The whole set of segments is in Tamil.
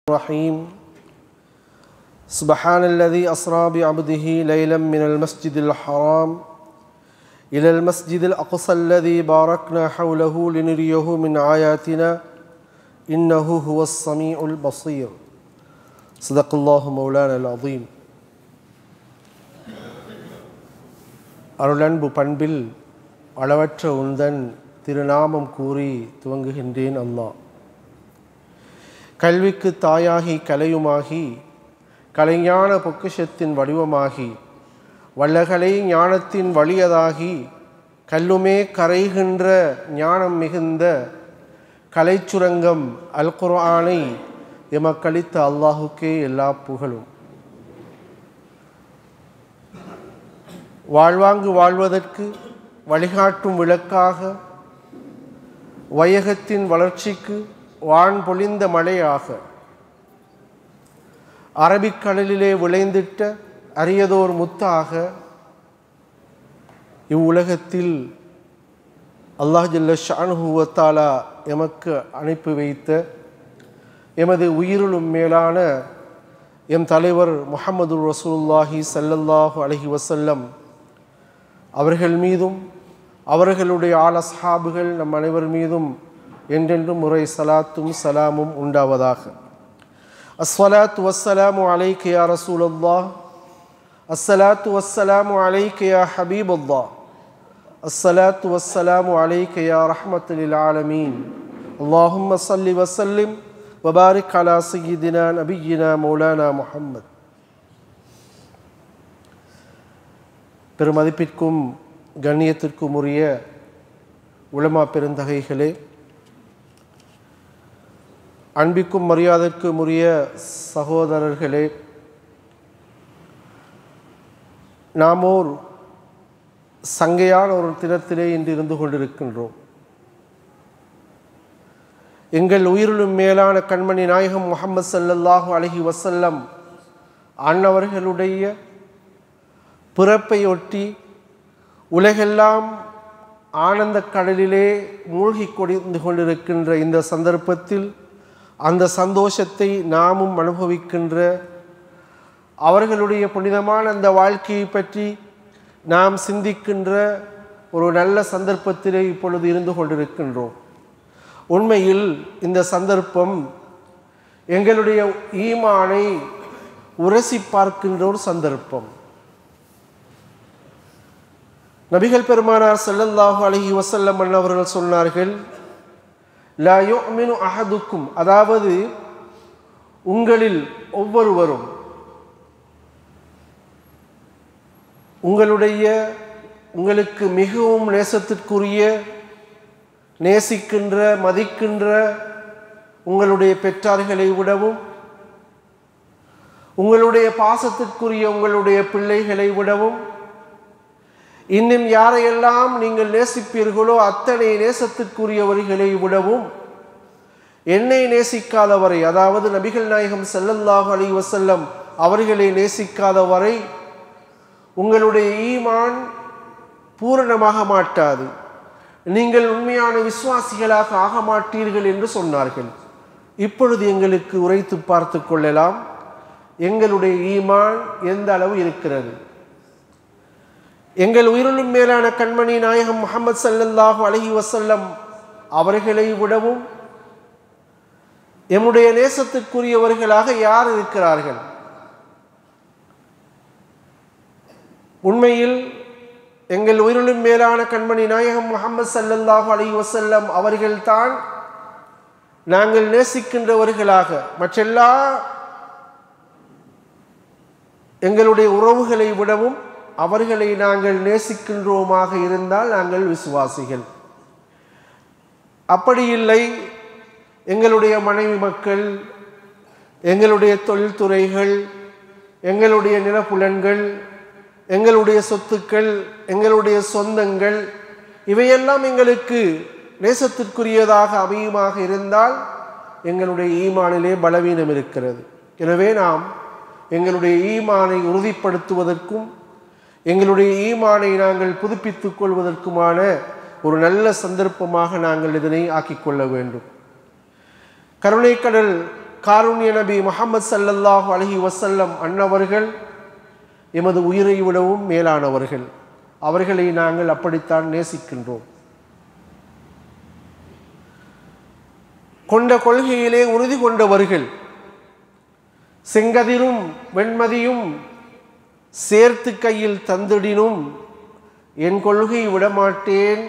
الرحيم سبحان الذي أسرى بعبده ليلا من المسجد الحرام إلى المسجد الأقصى الذي باركنا حوله لنريه من آياتنا إنه هو السميع البصير صدق الله مولانا العظيم. அருளன்பு பண்பில் அளவற்ற உந்தன் திருநாமம் கூறி துவங்குகின்றேன். அல்லாஹ் கல்விக்கு தாயாகி கலையுமாகி கலைஞான பொக்கிஷத்தின் வடிவமாகி வல்லகலை ஞானத்தின் வலியதாகி கல்லுமே கரைகின்ற ஞானம் மிகுந்த கலைச்சுரங்கம் அல் குர்ஆனை எமக்களித்த அல்லாஹுக்கே எல்லா புகழும். வாழ்வாங்கு வாழ்வதற்கு வழிகாட்டும் விளக்காக வையகத்தின் வளர்ச்சிக்கு வான் பொழிந்த மழையாக அரபிக்கடலிலே விளைந்திட்ட அரியதோர் முத்தாக இவ்வுலகத்தில் அல்லாஹ் ஜல்ல ஷானுஹு வ தஆலா எமக்கு அனுப்பி வைத்த எமது உயிரிலும் மேலான எம் தலைவர் முஹம்மது ரசூலுல்லாஹி ஸல்லல்லாஹு அலைஹி வஸல்லம் அவர்கள் மீதும் அவர்களுடைய ஆல் அஸ்ஹாபுகள் நம் அனைவர் மீதும் என்றென்றும் முறை சலாத்தும் சலாமும் உண்டாவதாக. அஸ்ஸலாத்து வஸ்ஸலாமு அலைக யா ரசூலல்லாஹ், அஸ்ஸலாத்து வஸ்ஸலாமு அலைக யா ஹபீபல்லாஹ், அஸ்ஸலாத்து வஸ்ஸலாமு அலைக யா ரஹ்மத்துல் லில் ஆலமீன். அல்லாஹும்ம ஸல்லி வஸல்லிம் வபாரிக் அலா சய்யிதினா நபியினா மௌலானா முஹம்மத். பெருமதிப்பிற்கும் கண்ணியத்திற்கும் உரிய உலமா பெருந்தகைகளே, அன்பிற்கும் மரியாதைக்கும் உரிய சகோதரர்களே, நாமோர் சங்கையான ஒரு தினத்திலே இன்று இருந்து கொண்டிருக்கின்றோம். எங்கள் உயிரிலும் மேலான கண்மணி நாயகம் முஹம்மது ஸல்லல்லாஹு அலைஹி வஸல்லம் அன்னவர்களுடைய பிறப்பையொட்டி உலகெல்லாம் ஆனந்த கடலிலே மூழ்கி கொண்டிருக்கின்ற இந்த சந்தர்ப்பத்தில் அந்த சந்தோஷத்தை நாமும் அனுபவிக்கின்ற, அவர்களுடைய புனிதமான அந்த வாழ்க்கையை பற்றி நாம் சிந்திக்கின்ற ஒரு நல்ல சந்தர்ப்பத்திலே இப்பொழுது இருந்து கொண்டிருக்கின்றோம். உண்மையில் இந்த சந்தர்ப்பம் எங்களுடைய ஈமானை உரசி பார்க்கின்ற ஒரு சந்தர்ப்பம். நபிகள் பெருமானார் ஸல்லல்லாஹு அலைஹி வஸல்லம் அவர்கள் சொன்னார்கள், லா யுமினு அஹதுக்கும், அதாவது உங்களில் ஒவ்வொருவரும் உங்களுக்கு மிகவும் நேசத்திற்குரிய, நேசிக்கின்ற மதிக்கின்ற உங்களுடைய பெற்றார்களை விடவும், உங்களுடைய பாசத்திற்குரிய உங்களுடைய பிள்ளைகளை விடவும், இன்னும் யாரையெல்லாம் நீங்கள் நேசிப்பீர்களோ அத்தனை நேசத்திற்குரியவர்களை விடவும் என்னை நேசிக்காதவரை, அதாவது நபிகள் நாயகம் ஸல்லல்லாஹு அலைஹி வஸல்லம் அவர்களை நேசிக்காதவரை உங்களுடைய ஈமான் பூரணமாக மாட்டாது, நீங்கள் உண்மையான விசுவாசிகளாக ஆக மாட்டீர்கள் என்று சொன்னார்கள். இப்பொழுது எங்களுக்கு உரைத்து பார்த்து கொள்ளலாம், எங்களுடைய ஈமான் எந்த அளவு இருக்கிறது. எங்கள் உயிரிலும் மேலான கண்மணி நாயகம் முஹம்மது ஸல்லல்லாஹு அலைஹி வஸல்லம் அவர்களை விடவும் எம்முடைய நேசத்திற்குரியவர்களாக யார் இருக்கிறார்கள்? உண்மையில் எங்கள் உயிரிலும் மேலான கண்மணி நாயகம் முஹம்மது ஸல்லல்லாஹு அலைஹி வஸல்லம் அவர்கள்தான் நாங்கள் நேசிக்கின்றவர்களாக, மற்றெல்லா எங்களுடைய உறவுகளை விடவும் அவர்களை நாங்கள் நேசிக்கின்றோமாக இருந்தால் நாங்கள் விசுவாசிகள். அப்படி இல்லை, எங்களுடைய மனைவி மக்கள், எங்களுடைய தொழில்துறைகள், எங்களுடைய நிலப்புலன்கள், எங்களுடைய சொத்துக்கள், எங்களுடைய சொந்தங்கள், இவையெல்லாம் எங்களுக்கு நேசத்திற்குரியதாக அமையுமாக இருந்தால் எங்களுடைய ஈமானிலே பலவீனம் இருக்கிறது. எனவே நாம் எங்களுடைய ஈமானை உறுதிப்படுத்துவதற்கும் எங்களுடைய ஈமானை நாங்கள் புதுப்பித்துக் கொள்வதற்குமான ஒரு நல்ல சந்தர்ப்பமாக நாங்கள் இதனை ஆக்கிக்கொள்ள வேண்டும். கருணைக்கடல் காருண்ய நபி முஹம்மது ஸல்லல்லாஹு அலைஹி வஸல்லம் அன்னவர்கள் எமது உயிரை விடவும் மேலானவர்கள். அவர்களை நாங்கள் அப்படித்தான் நேசிக்கின்றோம். கொண்ட கொள்கையிலே உறுதி கொண்டவர்கள். செங்கதிரும் வெண்மதியும் சேர்த்து கையில் தந்திடினும் என் கொள்கை விடமாட்டேன்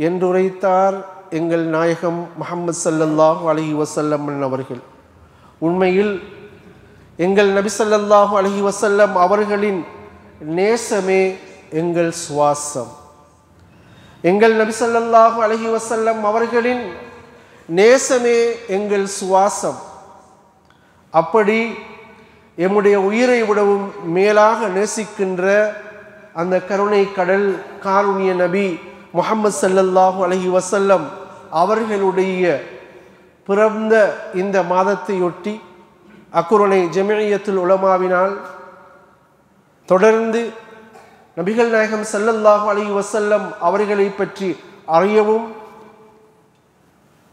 என்றுரைத்தார் எங்கள் நாயகம் முஹம்மது ஸல்லல்லாஹு அலைஹி வஸல்லம் அவர்கள். உண்மையில் எங்கள் நபி ஸல்லல்லாஹு அலைஹி வஸல்லம் அவர்களின் நேசமே எங்கள் சுவாசம். எங்கள் நபி ஸல்லல்லாஹு அலைஹி வஸல்லம் அவர்களின் நேசமே எங்கள் சுவாசம். அப்படி எம்முடைய உயிரை விடவும் மேலாக நேசிக்கின்ற அந்த கருணை கடல் காருண்ய நபி முஹம்மது ஸல்லல்லாஹு அலைஹி வஸல்லம் அவர்களுடைய பிறந்த இந்த மாதத்தையொட்டி அக்குரணை ஜமியத்துல் உலமாவினால் தொடர்ந்து நபிகள் நாயகம் ஸல்லல்லாஹு அலைஹி வஸல்லம் அவர்களை பற்றி அறியவும்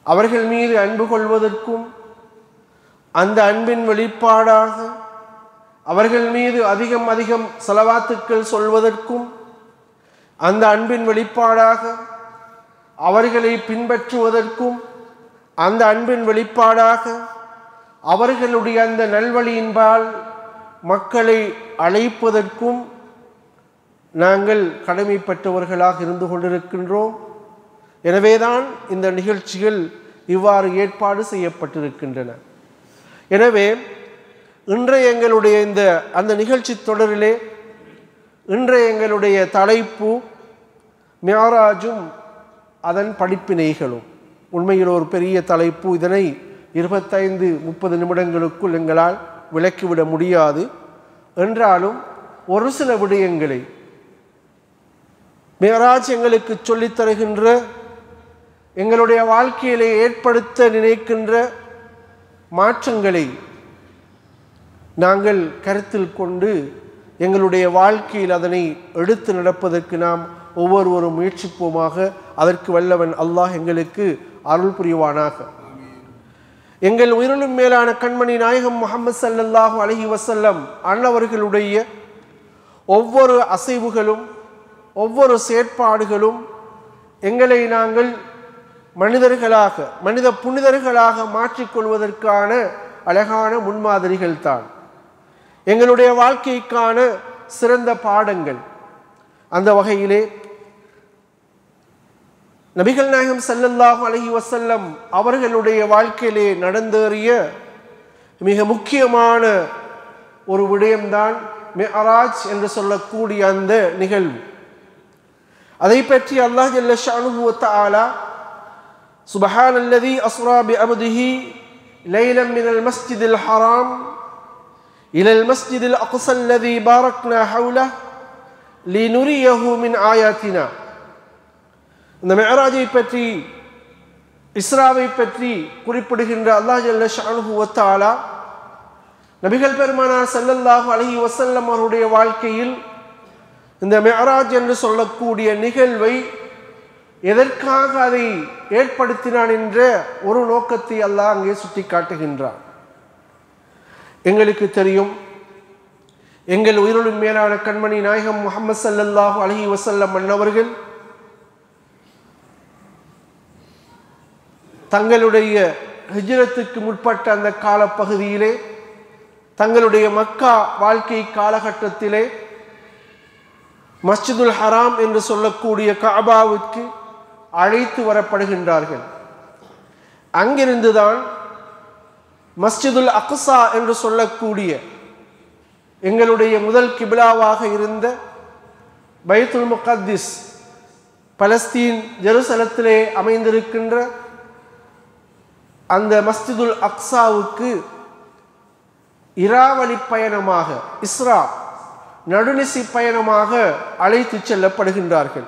அவர்கள் மீது அன்பு கொள்வதற்கும் அந்த அன்பின் வெளிப்பாடாக அவர்கள் மீது அதிகம் அதிகம் ஸலவாத்துக்கள் சொல்வதற்கும் அந்த அன்பின் வெளிப்பாடாக அவர்களை பின்பற்றுவதற்கும் அந்த அன்பின் வெளிப்பாடாக அவர்களுடைய அந்த நல்வழியின்பால் மக்களை அழைப்பதற்கும் நாங்கள் கடமைப்பட்டவர்களாக இருந்து கொண்டிருக்கின்றோம். எனவேதான் இந்த நிகழ்ச்சிகள் இவ்வாறு ஏற்பாடு செய்யப்பட்டிருக்கின்றன. எனவே இன்றைய எங்களுடைய அந்த நிகழ்ச்சி தொடரிலே இன்றைய எங்களுடைய தலைப்பு மிஅராஜும் அதன் படிப்பினைகளும். உண்மையில் ஒரு பெரிய தலைப்பு. இதனை 25-30 நிமிடங்களுக்குள் எங்களால் விளக்கிவிட முடியாது. என்றாலும் ஒரு சில விடயங்களை மிஅராஜ் எங்களுக்கு சொல்லித் தருகின்ற எங்களுடைய வாழ்க்கையிலே ஏற்படுத்த நினைக்கின்ற மாற்றங்களை நாங்கள் கருத்தில் கொண்டு எங்களுடைய வாழ்க்கையில் அதனை எடுத்து நடப்பதற்கு நாம் ஒவ்வொருவரும் முயற்சிப்போமாக. அதற்கு வல்லவன் அல்லாஹ் எங்களுக்கு அருள் புரிவானாக. எங்கள் உயிரிலும் மேலான கண்மணி நாயகம் முஹம்மது ஸல்லல்லாஹு அலைஹி வஸல்லம் அன்னவர்களுடைய ஒவ்வொரு அசைவுகளும் ஒவ்வொரு செயற்பாடுகளும் எங்களை நாங்கள் மனித புனிதர்களாக மாற்றிக்கொள்வதற்கான அழகான முன்மாதிரிகள் தான். எங்களுடைய வாழ்க்கைக்கான சிறந்த பாடங்கள். அந்த வகையிலே நபிகள் நாயகம் ஸல்லல்லாஹு அலைஹி வஸல்லம் அவர்களுடைய வாழ்க்கையிலே நடந்தேறிய மிக முக்கியமான ஒரு விடயம்தான் மிஅராஜ் என்று சொல்லக்கூடிய அந்த நிகழ்வு. அதை பற்றி அல்லாஹ் ஜல்ல ஷஅனுஹு வ தஆலா சுப்ஹானல்லதீ அஸ்ரா பிஅப்திஹி லைலன் மினல் மஸ்ஜிதில் ஹராம் இலல் மஸ்ஜிதில் அக்ஸா அல்லதீ பாரக்னா ஹவ்லஹு லினுரியஹு மின் ஆயாத்தினா. இந்த மிஅராஜை பற்றி இஸ்ராவை பற்றி குறிப்பிடுகின்ற அல்லாஹ் ஜல்ல ஷஅனுஹு வ தஆலா நபிகள் பெருமானார் ஸல்லல்லாஹு அலைஹி வஸல்லம் அவருடைய வாழ்க்கையில் இந்த மிஅராஜ் என்று சொல்லக்கூடிய நிகழ்வை எதற்காக அதை ஏற்படுத்தினான் என்ற ஒரு நோக்கத்தை அல்லாஹ் அங்கே சுட்டி காட்டுகின்றான். எங்களுக்கு தெரியும், எங்கள் உயிரிலும் மேலான கண்மணி நாயகம் முஹம்மது ஸல்லல்லாஹு அலைஹி வஸல்லம் அன்னவர்கள் தங்களுடைய ஹிஜ்ரத்துக்கு முற்பட்ட அந்த காலப்பகுதியிலே தங்களுடைய மக்கா வாழ்க்கை காலகட்டத்திலே மஸ்ஜிதுல் ஹராம் என்று சொல்லக்கூடிய கஅபாவுக்கு அழைத்து வரப்படுகின்றார்கள். அங்கிருந்துதான் மஸ்ஜிதுல் அக்ஸா என்று சொல்லக்கூடிய எங்களுடைய முதல் கிப்லாவாக இருந்த பைத்துல் முகத்திஸ் பலஸ்தீன் ஜெருசலத்திலே அமைந்திருக்கின்ற அந்த மஸ்ஜிதுல் அக்ஸாவுக்கு இராவழி பயணமாக இஸ்ரா நடுநிசி பயணமாக அழைத்து செல்லப்படுகின்றார்கள்.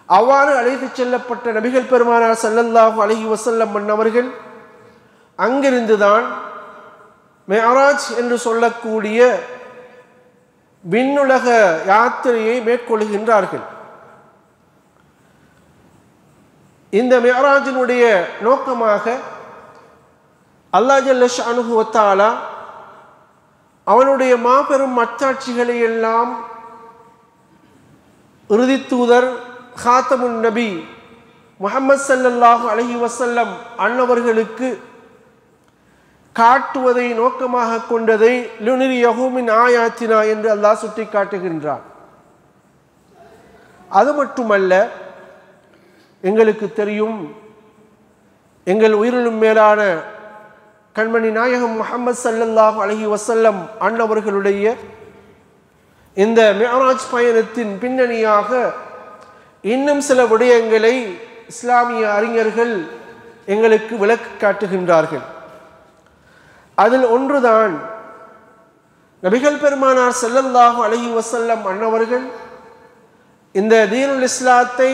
அவ்வாறு அழைத்து செல்லப்பட்ட நபிகள் பெருமானார் ஸல்லல்லாஹு அலைஹி வஸல்லம் அவர்கள் அங்கிருந்துதான் மிஅராஜ் என்று சொல்லக்கூடிய விண்ணுலக யாத்திரையை மேற்கொள்கின்றார்கள். இந்த மிஅராஜினுடைய நோக்கமாக அல்லாஹ் ஜல்ல ஷானுஹு வ தஆலா அவனுடைய மாபெரும் அத்தாட்சிகளை எல்லாம் இறுதி தூதர் ஹாத்தமுன் நபி முஹம்மது ஸல்லல்லாஹு அலைஹி வஸல்லம் அன்னவர்களுக்கு காட்டுவதை நோக்கமாக கொண்டதை லுனிரியஹு மின் ஆயாத்தினா என்று அல்லாஹ் சுட்டி காட்டுகின்றான். அது மட்டுமல்ல, எங்களுக்கு தெரியும், எங்கள் உயிரிலும் மேலான கண்மணி நாயகம் முஹம்மது ஸல்லல்லாஹு அலைஹி வஸல்லம் அன்னவர்களுடைய இந்த மிஅராஜ் பயணத்தின் பின்னணியாக இன்னும் சில விடயங்களை இஸ்லாமிய அறிஞர்கள் எங்களுக்கு விளக்கு காட்டுகின்றார்கள். அதில் ஒன்றுதான் நபிகள் பெருமானார் ஸல்லல்லாஹு அலைஹி வஸல்லம் அன்னவர்கள் இந்த தீனுல் இஸ்லாத்தை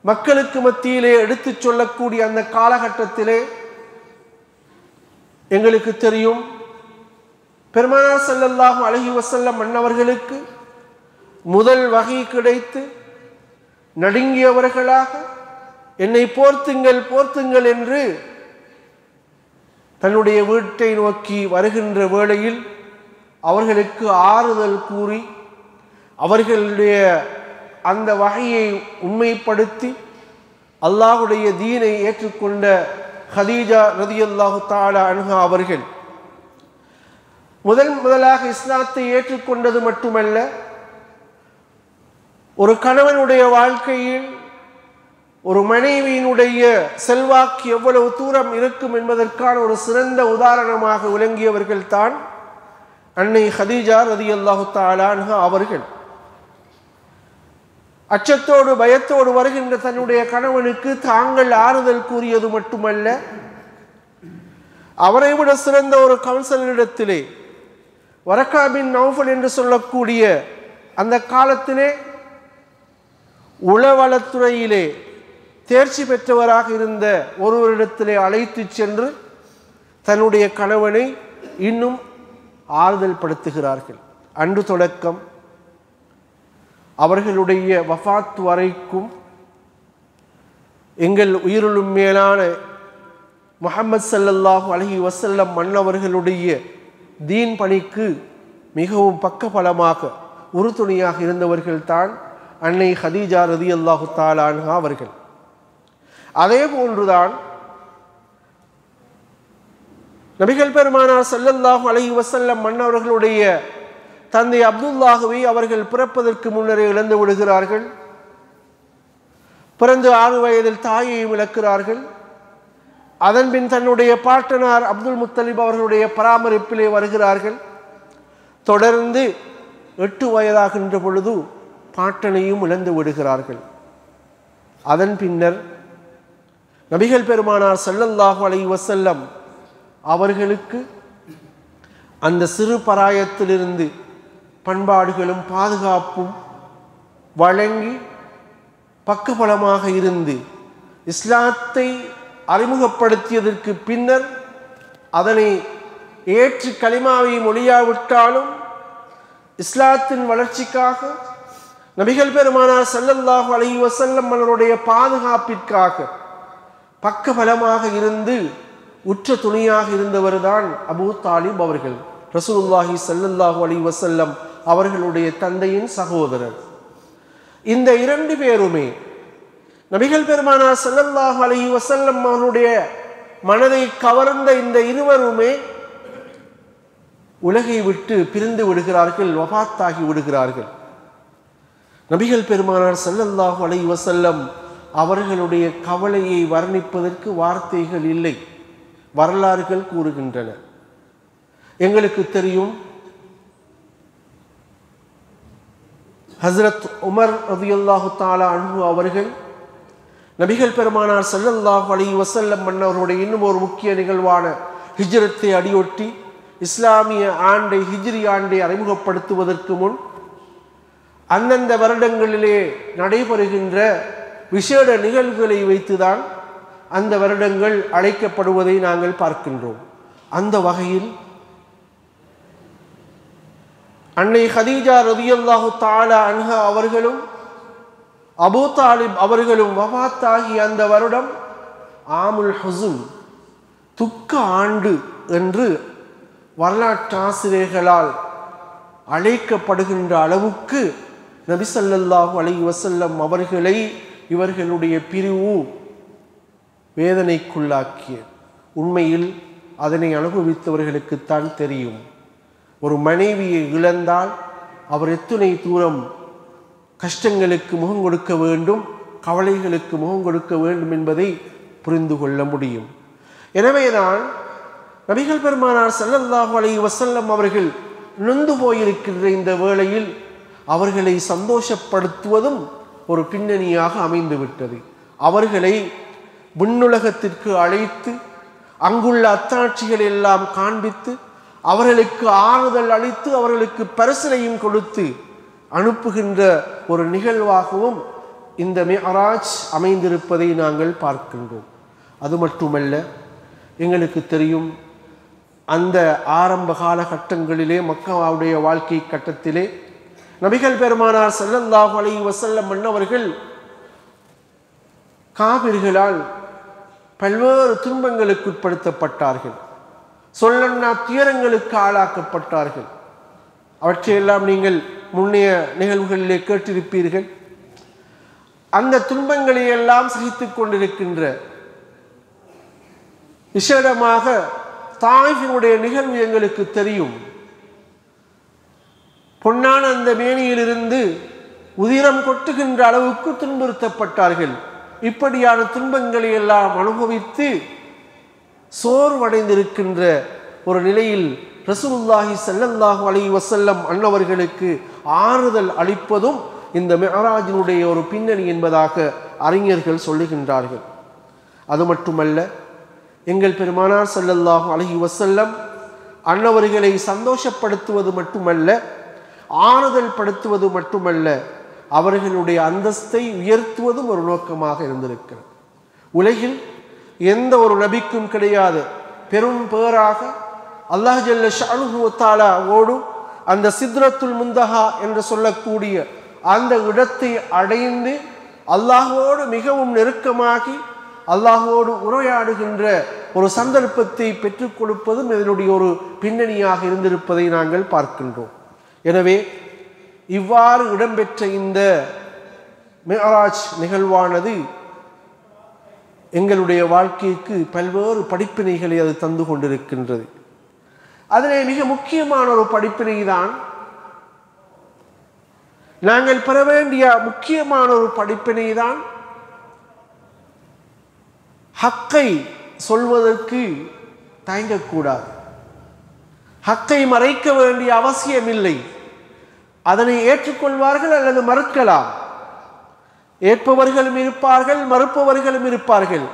மக்களுக்கு மத்தியிலே எடுத்துச் சொல்லக்கூடிய அந்த காலகட்டத்திலே எங்களுக்கு தெரியும், பெருமானார் ஸல்லல்லாஹு அலைஹி வஸல்லம் அன்னவர்களுக்கு முதல் வகை கிடைத்து நடுங்கியவர்களாக என்னை போர்த்துங்கள் போர்த்துங்கள் என்று தன்னுடைய வீட்டை நோக்கி வருகின்ற வேளையில் அவர்களுக்கு ஆறுதல் கூறி அவர்களுடைய அந்த வகையை உண்மைப்படுத்தி அல்லாஹுடைய தீனை ஏற்றுக்கொண்ட ஹதீஜா ரலியல்லாஹு தஆலா அன்ஹா அவர்கள் முதலாக இஸ்லாத்தை ஏற்றுக்கொண்டது மட்டுமல்ல, ஒரு கணவனுடைய வாழ்க்கையில் ஒரு மனைவியினுடைய செல்வாக்கு எவ்வளவு தூரம் இருக்கும் என்பதற்கான ஒரு சிறந்த உதாரணமாக விளங்கியவர்கள் தான் அன்னை ஹதீஜா ரலியல்லாஹு தஆலா அன்ஹா அவர்கள். அச்சத்தோடு பயத்தோடு வருகின்ற தன்னுடைய கணவனுக்கு தாங்கள் ஆறுதல் கூறியது மட்டுமல்ல, அவரை விட சிறந்த ஒரு கவுன்சிலரிடத்திலே வரக்கா பின் நௌஃபல் என்று சொல்லக்கூடிய அந்த காலத்திலே உளவளத்துறையிலே தேர்ச்சி பெற்றவராக இருந்த ஒருவரிடத்திலே அழைத்து சென்று தன்னுடைய கணவனை இன்னும் ஆறுதல் படுத்துகிறார்கள். அன்று தொடக்கம் அவர்களுடைய வஃபாத் வரைக்கும் எங்கள் உயிரிலும் மேலான முஹம்மது ஸல்லல்லாஹு அலைஹி வஸல்லம் மன்னவர்களுடைய தீன் பணிக்கு மிகவும் பக்கபலமாக உறுதுணையாக இருந்தவர்கள் தான் அன்னை ஹதீஜா ரலியல்லாஹு தஆலா அன்ஹா அவர்கள். அதே போன்றுதான் நபிகள் பெருமானார் ஸல்லல்லாஹு அலைஹி வஸல்லம் மன்னவர்களுடைய தந்தை அப்துல்லாஹுவை அவர்கள் பிறப்பதற்கு முன்னரே இழந்து விடுகிறார்கள். பிறந்து 6 வயதில் தாயை இழக்கிறார்கள். அதன்பின் தன்னுடைய பாட்டனார் அப்துல் முத்தலிப் அவர்களுடைய பராமரிப்பிலே வருகிறார்கள். தொடர்ந்து 8 வயதாகின்ற பொழுது பாட்டனையும் இழந்து விடுகிறார்கள். அதன் பின்னர் நபிகள் பெருமானார் ஸல்லல்லாஹு அலைஹி வஸல்லம் அவர்களுக்கு அந்த சிறு பராயத்திலிருந்து பண்பாடுகளும் பாதுகாப்பும் வழங்கி பக்கபலமாக இருந்து இஸ்லாத்தை அறிமுகப்படுத்தியதற்கு பின்னர் அதனை ஏற்று கலிமாவை மொழியாவிட்டாலும் இஸ்லாத்தின் வளர்ச்சிக்காக நபிகள் பெருமானார் ஸல்லல்லாஹு அலைஹி வஸல்லம் அவருடைய பாதுகாப்பிற்காக பக்கபலமாக இருந்து உற்ற துணையாக இருந்தவர்தான் அபூ தாலிப் அவர்கள், ரசூலுல்லாஹி ஸல்லல்லாஹு அலைஹி வஸல்லம் அவர்களுடைய தந்தையின் சகோதரர். இந்த 2 பேருமே நபிகள் பெருமானார் ஸல்லல்லாஹு அலைஹி வஸல்லம் அவருடைய மனதை கவர்ந்த இந்த இருவருமே உலகை விட்டு பிரிந்து விடுகிறார்கள், வஃபாத்தாகி விடுகிறார்கள். நபிகள் பெருமானார் ஸல்லல்லாஹு அலைஹி வஸல்லம் அவர்களுடைய கவலையை வர்ணிப்பதற்கு வார்த்தைகள் இல்லை, வரலாறுகள் கூறுகின்றன. எங்களுக்கு தெரியும், ஹஸ்ரத் உமர் ரலியல்லாஹு தஆலா அன்ஹு அவர்கள் நபிகள் பெருமானார் ஸல்லல்லாஹு அலைஹி வஸல்லம் மன்னவருடைய இன்னும் ஒரு முக்கிய நிகழ்வான ஹிஜ்ரத்தை அடியொட்டி இஸ்லாமிய ஆண்டை ஹிஜ்ரி ஆண்டை அறிமுகப்படுத்துவதற்கு முன் அந்தந்த வருடங்களிலே நடைபெறுகின்ற விசேட நிகழ்வுகளை வைத்துதான் அந்த வருடங்கள் அழைக்கப்படுவதை நாங்கள் பார்க்கின்றோம். அந்த வகையில் அன்னை ஹதீஜா ரலியல்லாஹு தஆலா அன்ஹா அவர்களும் அபூ தாலிப் அவர்களும் வஃபாத்தாகிய அந்த வருடம் ஆமுல் ஹுஸ்ன், துக்க ஆண்டு என்று வரலாற்றாசிரியர்களால் அழைக்கப்படுகின்ற அளவுக்கு நபி ஸல்லல்லாஹு அலைஹி வஸல்லம் அவர்களை இவர்களுடைய பிரிவு வேதனைக்குள்ளாக்கிய. உண்மையில் அதனை அனுபவித்தவர்களுக்குத்தான் தெரியும். ஒரு மனைவியை இழந்தால் அவர் எத்தனை தூரம் கஷ்டங்களுக்கு முகம் கொடுக்க வேண்டும், கவலைகளுக்கு முகம் கொடுக்க வேண்டும் என்பதை புரிந்து கொள்ள முடியும். எனவேதான் நபிகள் பெருமானார் ஸல்லல்லாஹு அலைஹி வஸல்லம் அவர்கள் நொந்து போயிருக்கின்ற இந்த வேளையில் அவர்களை சந்தோஷப்படுத்துவதும் ஒரு பின்னணியாக அமைந்துவிட்டது. அவர்களை விண்ணுலகத்திற்கு அழைத்து அங்குள்ள அத்தாட்சிகள் எல்லாம் காண்பித்து அவர்களுக்கு ஆறுதல் அளித்து அவர்களுக்கு பரிசனையும் கொடுத்து அனுப்புகின்ற ஒரு நிகழ்வாகவும் இந்த மிஅராஜ் அமைந்திருப்பதை நாங்கள் பார்க்கின்றோம். அது மட்டுமல்ல, எங்களுக்கு தெரியும் அந்த ஆரம்ப காலகட்டங்களிலே மக்காவுடைய வாழ்க்கை கட்டத்திலே நபிகள் பெருமானார் ஸல்லல்லாஹு அலைஹி வஸல்லம் அன்னவர்கள் காபிர்களால் பல்வேறு துன்பங்களுக்கு உட்படுத்தப்பட்டார்கள், சொல்லன்னா துயரங்களுக்கு ஆளாக்கப்பட்டார்கள். அவற்றையெல்லாம் நீங்கள் முன்னைய நிகழ்வுகளிலே கேட்டிருப்பீர்கள். அந்த துன்பங்களை எல்லாம் சகித்துக் கொண்டிருக்கின்ற விசேடமாக தாயிஃபினுடைய நிகழ்வு எங்களுக்கு தெரியும். பொன்னான அந்த மேனியிலிருந்து உதிரம் கொட்டுகின்ற அளவுக்கு துன்புறுத்தப்பட்டார்கள். இப்படியான துன்பங்களை எல்லாம் அனுபவித்து சோர்வடைந்திருக்கின்ற ஒரு நிலையில் ரசூலுல்லாஹி ஸல்லல்லாஹு அலைஹி வஸல்லம் அன்னவர்களுக்கு ஆறுதல் அளிப்பதும் இந்த மிஅராஜினுடைய ஒரு பின்னணி என்பதாக அறிஞர்கள் சொல்லுகின்றார்கள். அது மட்டுமல்ல, எங்கள் பெருமானார் ஸல்லல்லாஹு அலைஹி வஸல்லம் அன்னவர்களை சந்தோஷப்படுத்துவது மட்டுமல்ல, ஆறுதல் படுத்துவது மட்டுமல்ல, அவர்களுடைய அந்தஸ்தை உயர்த்துவதும் ஒரு நோக்கமாக இருந்திருக்கிறது. உலகில் எந்த ஒரு நபிக்கும் கிடையாது பெரும் பேராக அல்லாஹ் ஜல்ல ஷஅனுஹு வ தஆலாவோடு அந்த சித்ரத்துல் முந்தஹா என்று சொல்லக்கூடிய அந்த இடத்தை அடைந்து அல்லாஹ்வோடு மிகவும் நெருக்கமாகி அல்லாஹ்வோடு உரையாடுகின்ற ஒரு சந்தர்ப்பத்தை பெற்றுக் கொடுப்பதும் இதனுடைய ஒரு பின்னணியாக இருந்திருப்பதை நாங்கள் பார்க்கின்றோம். எனவே இவ்வாறு இடம்பெற்ற இந்த மிஅராஜ் நிகழ்வானது எங்களுடைய வாழ்க்கைக்கு பல்வேறு படிப்பினைகளை அது தந்து கொண்டிருக்கின்றது. அதிலே மிக முக்கியமான ஒரு படிப்பினை தான், நாங்கள் பெற வேண்டிய முக்கியமான ஒரு படிப்பினை தான், ஹக்கை சொல்வதற்கு தயங்கக்கூடாது. ஹக்கை மறைக்க வேண்டிய அவசியமில்லை. அதனை ஏற்றுக்கொள்வார்கள் அல்லது மறுக்கலாம். ஏற்பவர்களும் இருப்பார்கள், மறுப்பவர்களும் இருப்பார்கள்.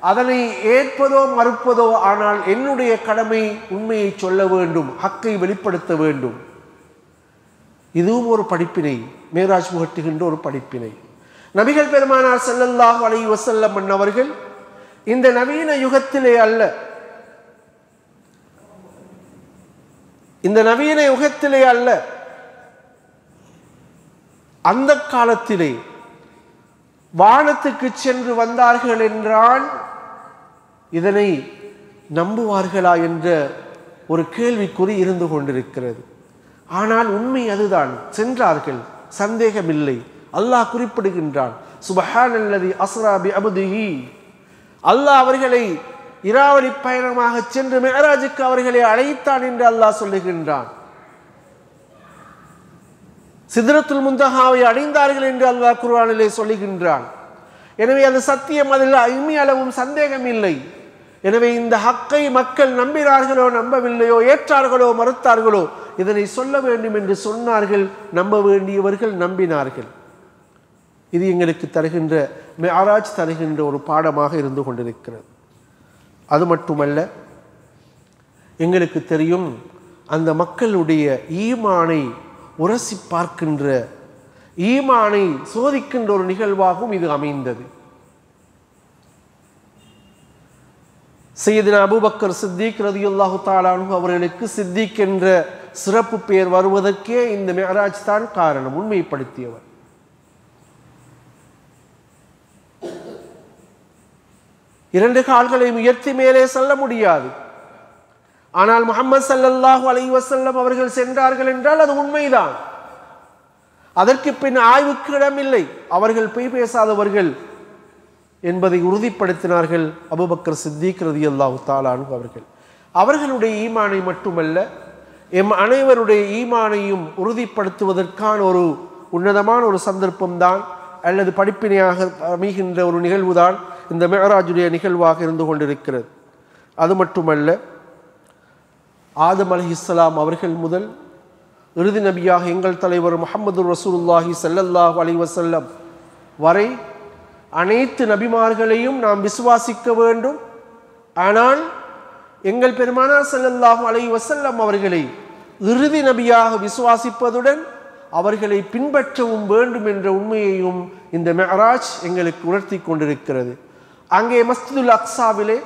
அதனை ஏற்பதோ மறுப்பதோ, ஆனால் என்னுடைய கடமை உண்மையை சொல்ல வேண்டும், ஹக்கை வெளிப்படுத்த வேண்டும். இதுவும் ஒரு படிப்பினை, மேராஜ் புகட்டுகின்ற ஒரு படிப்பினை. நபிகள் பெருமானார் ஸல்லல்லாஹு அலைஹி வஸல்லம் அவர்கள் இந்த நவீன யுகத்திலே அல்ல, இந்த நவீன யுகத்திலே அல்ல, அந்த காலத்திலே வானத்துக்கு சென்று வந்தார்கள் என்றால் இதனை நம்புவார்களா என்ற ஒரு கேள்விக்குறி இருந்து கொண்டிருக்கிறது. ஆனால் உண்மை அதுதான், சென்றார்கள், சந்தேகமில்லை. அல்லாஹ் குறிப்பிடுகின்றான், சுப்ஹானல்லதி அஸ்ரா பி அப்திஹி. அல்லாஹ் அவர்களை இராவடி பயணமாக சென்று மிஅராஜுக்கு அவர்களை அழைத்தான் என்று அல்லாஹ் சொல்லுகின்றான். சித்ரத்துல் முந்தஹாவை அடைந்தார்கள் என்று அல்லாஹ் குர்ஆனிலே சொல்லுகின்றான். எனவே அது சத்தியம், அதில் இம்மி அளவும் சந்தேகம் இல்லை. எனவே இந்த ஹக்கை மக்கள் நம்பினார்களோ நம்பவில்லையோ, ஏற்றார்களோ மறுத்தார்களோ, இதனை சொல்ல வேண்டும் என்று சொன்னார்கள். நம்ப வேண்டியவர்கள் நம்பினார்கள். இது எங்களுக்கு தருகின்ற மிஅராஜ் தருகின்ற ஒரு பாடமாக இருந்து கொண்டிருக்கிறது. அது மட்டுமல்ல, எங்களுக்கு தெரியும் அந்த மக்களுடைய ஈமானை உரசி பார்க்கின்ற, ஈமானை சோதிக்கின்ற ஒரு நிகழ்வாகவும் இது அமைந்தது. சையதுனா அபூபக்கர் சித்திக் ரலியல்லாஹு தஆலா அன்ஹு அவர்களுக்கு சித்திக் என்ற சிறப்பு பெயர் வருவதற்கே இந்த மிஅராஜ் தான் காரணம், உண்மைப்படுத்தியவர். 2 கால்களையும் உயர்த்தி மேலே செல்ல முடியாது. ஆனால் முஹம்மது ஸல்லல்லாஹு அலைஹி வஸல்லம் அவர்கள் சென்றார்கள் என்றால் அது உண்மைதான். அதற்கு பின் ஆய்வுக்கு இடமில்லை. அவர்கள் பொய் பேசாதவர்கள் என்பதை உறுதிப்படுத்தினார்கள் அபூபக்கர் சித்திக் ரலியல்லாஹு தஆலா அன்ஹு அவர்கள். அவர்களுடைய ஈமானை மட்டுமல்ல, எம் அனைவருடைய ஈமானையும் உறுதிப்படுத்துவதற்கான ஒரு உன்னதமான ஒரு சந்தர்ப்பம்தான் அல்லது படிப்பினையாக அமைகின்ற ஒரு நிகழ்வுதான் இந்த மிஅராஜுடைய நிகழ்வாக இருந்து கொண்டிருக்கிறது. அது மட்டுமல்ல, ஆதம் அலைஹிஸ்ஸலாம் அவர்கள் முதல் இறுதி நபியாக எங்கள் தலைவர் முஹம்மது ரசூலுல்லாஹி ஸல்லல்லாஹு அலைஹி வஸல்லம் வரை அனைத்து நபிமார்களையும் நாம் விசுவாசிக்க வேண்டும். ஆனால் எங்கள் பெருமானார் ஸல்லல்லாஹு அலைஹி வஸல்லம் அவர்களை இறுதி நபியாக விசுவாசிப்பதுடன் அவர்களை பின்பற்றவும் வேண்டும் என்ற உண்மையையும் இந்த மிஅராஜ் எங்களுக்கு உணர்த்தி கொண்டிருக்கிறது. அங்கே மஸ்ஜிதுல் அக்ஸாவிலே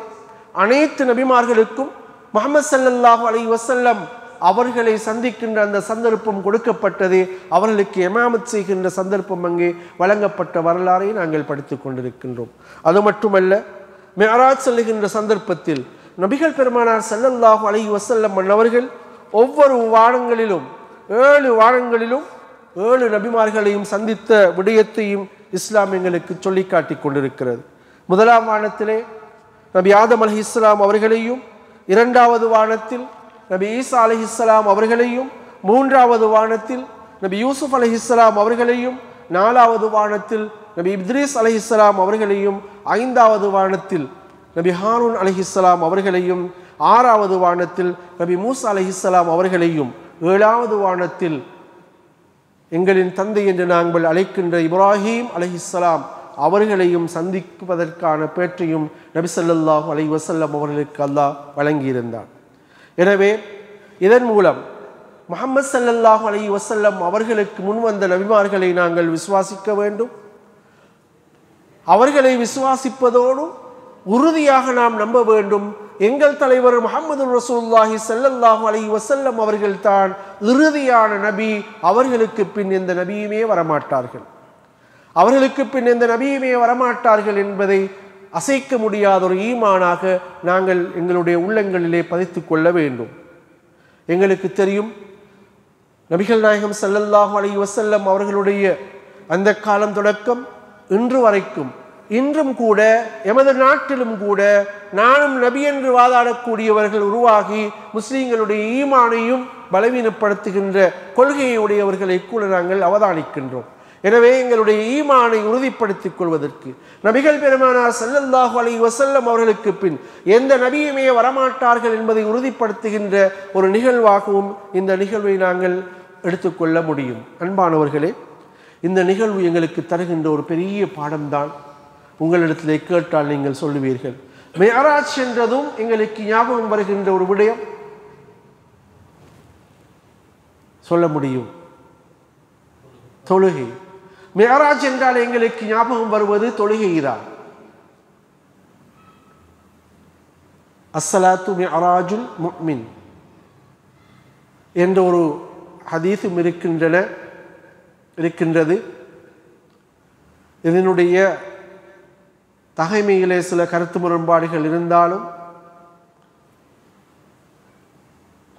அனைத்து நபிமார்களுக்கும் முஹம்மது ஸல்லல்லாஹு அலைஹி வஸல்லம் அவர்களை சந்திக்கின்ற அந்த சந்தர்ப்பம் கொடுக்கப்பட்டது. அவர்களுக்கு இமாமத் செய்கின்ற சந்தர்ப்பம் அங்கே வழங்கப்பட்ட வரலாறை நாங்கள் படித்துக் கொண்டிருக்கின்றோம். அது மட்டுமல்ல, மிஅராஜ் செல்லுகின்ற சந்தர்ப்பத்தில் நபிகள் பெருமானார் ஸல்லல்லாஹு அலைஹி வஸல்லம் அவர்கள் ஒவ்வொரு வாரங்களிலும் 7 வாரங்களிலும் 7 நபிமார்களையும் சந்தித்த விடயத்தையும் இஸ்லாம் எங்களுக்கு சொல்லி காட்டிக் கொண்டிருக்கிறது. முதலாம் வானத்திலே நபி ஆதம் அலைஹிஸ்ஸலாம் அவர்களையும், 2வது வானத்தில் நபி ஈசா அலைஹிஸ்ஸலாம் அவர்களையும், 3வது வானத்தில் நபி யூசுப் அலைஹிஸ்ஸலாம் அவர்களையும், 4வது வானத்தில் நபி இத்ரீஸ் அலைஹிஸ்ஸலாம் அவர்களையும், 5வது வானத்தில் நபி ஹாரூன் அலைஹிஸ்ஸலாம் அவர்களையும், 6வது வானத்தில் நபி மூசா அலைஹிஸ்ஸலாம் அவர்களையும், 7வது வானத்தில் எங்களின் தந்தை என்று நாங்கள் அழைக்கின்ற இப்ராஹீம் அலைஹிஸ்ஸலாம் அவர்களையும் சந்திப்பதற்கான பேற்றையும் நபி ஸல்லல்லாஹு அலைஹி வஸல்லம் அவர்களுக்கு அல்லாஹ் வழங்கியிருந்தார். எனவே இதன் மூலம் முஹம்மது ஸல்லல்லாஹு அலைஹி வஸல்லம் அவர்களுக்கு முன்வந்த நபிமார்களை நாங்கள் விசுவாசிக்க வேண்டும். அவர்களை விசுவாசிப்பதோடு உறுதியாக நாம் நம்ப வேண்டும், எங்கள் தலைவர் முஹம்மது ரசூலுல்லாஹி ஸல்லல்லாஹு அலைஹி வஸல்லம் அவர்கள் தான் இறுதியான நபி. அவர்களுக்கு பின் எந்த நபியுமே வரமாட்டார்கள், அவர்களுக்கு பின் எந்த நபியுமே வரமாட்டார்கள் என்பதை அசைக்க முடியாத ஒரு ஈமானாக நாங்கள் எங்களுடைய உள்ளங்களிலே பதித்துக் கொள்ள வேண்டும். எங்களுக்கு தெரியும், நபிகள் நாயகம் ஸல்லல்லாஹு அலைஹி வஸல்லம் அவர்களுடைய அந்த காலம் தொடக்கம் இன்று வரைக்கும், இன்றும் கூட எமது நாட்டிலும் கூட நானும் நபி என்று வாதாடக்கூடியவர்கள் உருவாகி முஸ்லீம்களுடைய ஈமானையும் பலவீனப்படுத்துகின்ற கொள்கையை உடையவர்களை கூட நாங்கள் அவதானிக்கின்றோம். எனவே எங்களுடைய ஈமானை உறுதிப்படுத்திக் கொள்வதற்கு நபிகள் பெருமானார் ஸல்லல்லாஹு அலைஹி வஸல்லம் அவர்களுக்கு பின் எந்த நபியுமே வரமாட்டார்கள் என்பதை உறுதிப்படுத்துகின்ற ஒரு நிகழ்வாகவும் இந்த நிகழ்வை நாங்கள் எடுத்துக்கொள்ள முடியும். அன்பானவர்களே, இந்த நிகழ்வு எங்களுக்கு தருகின்ற ஒரு பெரிய பாடம்தான். உங்களிடத்திலே கேட்டால் நீங்கள் சொல்லுவீர்கள், மிஅராஜ் என்றதும் எங்களுக்கு ஞாபகம் வருகின்ற ஒரு விடயம் சொல்ல முடியும், தொழுகை. மிஅராஜ் என்றால் எங்களுக்கு ஞாபகம் வருவது தொழுகைதான். அஸ்ஸலாத்து மிஅராஜுல் முஃமின் என்ற ஒரு ஹதீஸும் இருக்கின்றது. இதனுடைய தகைமையிலே சில கருத்து முரண்பாடுகள் இருந்தாலும்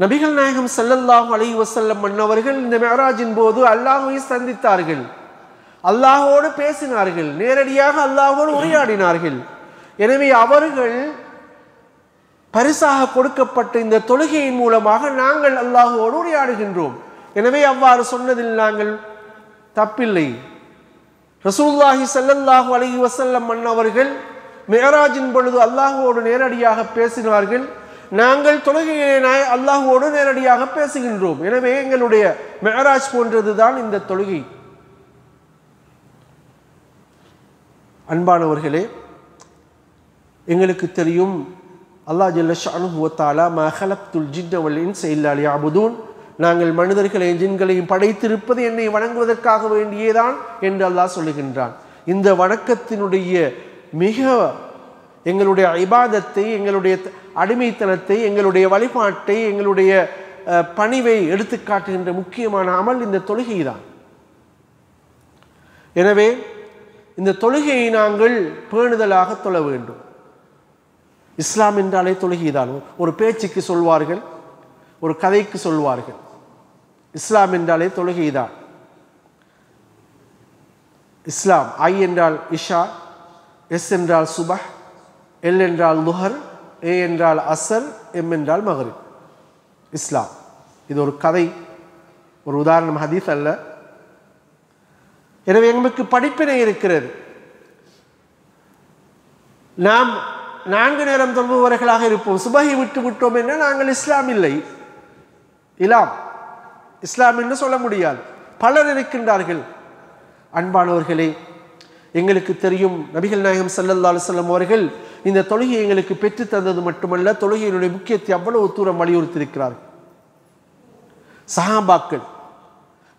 நபிகள் நாயகம் ஸல்லல்லாஹு அலைஹி வஸல்லம் அவர்கள் இந்த மிஅராஜின் போது அல்லாஹ்வை சந்தித்தார்கள், அல்லாஹ்வோடு பேசினார்கள், நேரடியாக அல்லாஹ்வோடு உரையாடினார்கள். எனவே அவர்கள் பரிசாக கொடுக்கப்பட்ட இந்த தொழுகையின் மூலமாக நாங்கள் அல்லாஹ்வோடு உரையாடுகின்றோம். எனவே அவ்வாறு சொன்னதில் நாங்கள் தப்பில்லை. ரசூலுல்லாஹி ஸல்லல்லாஹு அலைஹி வஸல்லம் அவர்கள் மிஅராஜின் பொழுது அல்லாஹ்வோடு நேரடியாக பேசினார்கள். நாங்கள் தொழுகையிலே அல்லாஹ்வோடு நேரடியாக பேசுகின்றோம். எனவே எங்களுடைய மிஅராஜ் போன்றதுதான் இந்த தொழுகை. அன்பானவர்களே, எங்களுக்கு தெரியும், அல்லாஹ் ஜல்ல ஷஅனுஹு வ தஆலா மா ஹலக்துல் ஜின்ன வல் இன்ஸ இல்லா லியஅபுதூன், நாங்கள் மனிதர்களையும் ஜின்களையும் படைத்திருப்பது என்னை வணங்குவதற்காக வேண்டியேதான் என்று அல்லாஹ் சொல்லுகின்றான். இந்த வணக்கத்தினுடைய மிக எங்களுடைய இபாதத்தை, எங்களுடைய அடிமைத்தனத்தை, எங்களுடைய வழிபாட்டை, எங்களுடைய பணிவை எடுத்துக்காட்டுகின்ற முக்கியமான அமல் இந்த தொழுகை தான். எனவே இந்த தொழுகையை நாங்கள் பேணுதலாக தொழ வேண்டும். இஸ்லாம் என்றாலே தொழுகைதான். ஒரு பேச்சுக்கு சொல்வார்கள், ஒரு கதைக்கு சொல்வார்கள், இஸ்லாம் என்றாலே தொழுகைதான். இஸ்லாம் ஐ என்றால் இஷா, எஸ் என்றால் சுபஹ், எல் என்றால் லுஹர், ஏ என்றால் அசர், எம் என்றால் மகரிப். இஸ்லாம் இது ஒரு கதை, ஒரு உதாரணம், ஹதீஸ் அல்ல. எனவே எங்களுக்கு படிப்பினை இருக்கிறது. நாம் 4 நேரம் தொழுபவர்களாக இருப்போம். சுபஹி விட்டு விட்டோம் என்ற நாங்கள் இஸ்லாம் இல்லை, இஸ்லாம் என்று சொல்ல முடியாது. பலர் இருக்கின்றார்கள். அன்பானவர்களே, எங்களுக்கு தெரியும் நபிகள் நாயகம் ஸல்லல்லாஹு அலைஹி வஸல்லம் அவர்கள் இந்த தொழுகையை எங்களுக்கு பெற்று தந்தது மட்டுமல்ல, தொழுகையினுடைய முக்கியத்தை அவ்வளவு தூரம் வலியுறுத்தி இருக்கிறார்கள். சஹாபாக்கள்,